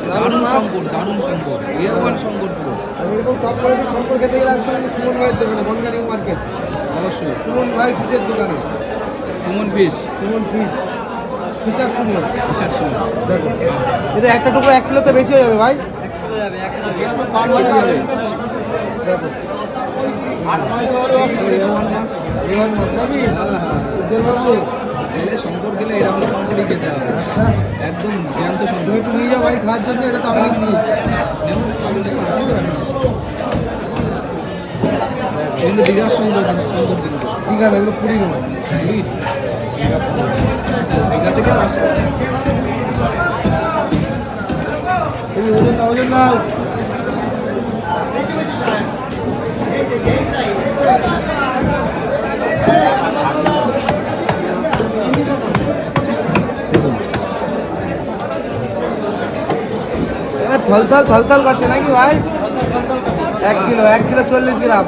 দারুণ শঙ্কর, দারুণ শঙ্কর, এরকম শঙ্কর পুরো। এরকম টপ কোয়ালিটির শঙ্কর খেতে গেলে আসলে সুমন ভাইয়ের দোকানে, বনগা নিউ মার্কেট। অবশ্যই সুমন ভাই ফিশের দোকানে। Suman fish, Suman fish, fisher Suman. Fisher Suman. দেখো এটা একটা টুকরো 1 কিলোতে বেশি হয়ে যাবে ভাই। 1 কিলো যাবে, 1 কিলো যাবে। দেখো এরকম মাছ, এবার মাছ নাকি? উজ্জ্বল বাবু শঙ্কর গেলে এরকম শঙ্করই খেতে হবে। আচ্ছা, একদম জ্যান্ত তুমি শঙ্কর। একটু নিয়ে যাও বাড়ি খাওয়ার জন্য, এটা তো আমি নিচ্ছি। যেমন সামনে আছে তো এখন। কিন্তু দীঘার সুন্দর শঙ্কর কিন্তু। ঠিক আছে, এগুলো পুরি নয়। দীঘা থেকে আসে। এই ওজন দাও, ওজন দাও। থলথল থলথল করছে নাকি ভাই? 1 কিলো, 1 কিলো 40 গ্রাম।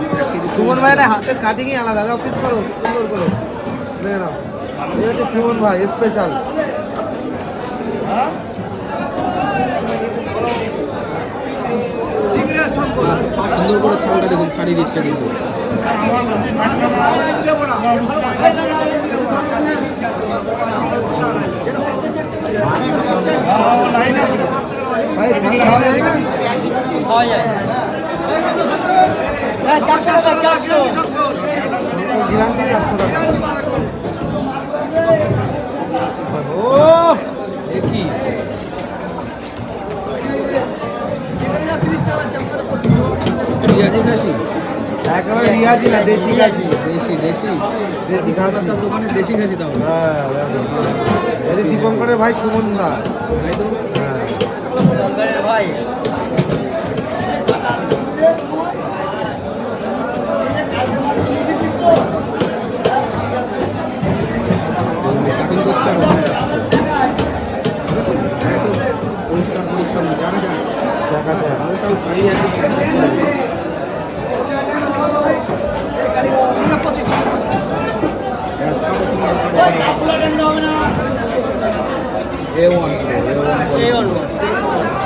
সুমন ভাই না হাতের কাটিংই আলাদা। দাও পিস করো সুন্দর করে, দেখে নাও। এই হচ্ছে সুমন ভাই স্পেশাল। সুন্দর করে ছালটা দেখুন, ছাড়িয়ে দিচ্ছে কিন্তু। ভাই ছাল খাওয়া যায় না? খাওয়া যায়। 400 টাকা, 400। গ্রামটি 400 টাকা। ও এ কি রিয়াজি খাসি? একেবারে রিয়াজি না, দেশি খাসি। দেশি দেশি দেশি খাসি। তার দোকানে দেশি খাসি তাহলে। হ্যাঁ, এই যে দীপঙ্করের ভাই সুমন দা। তাই তো। হ্যাঁ, ভাই কাটিং করছে আর ওখানে আসছে। একদম পরিষ্কার পরিচ্ছন্ন, জায়গা যায় দেখা যায়। ছালটাও ছাড়িয়ে আছে।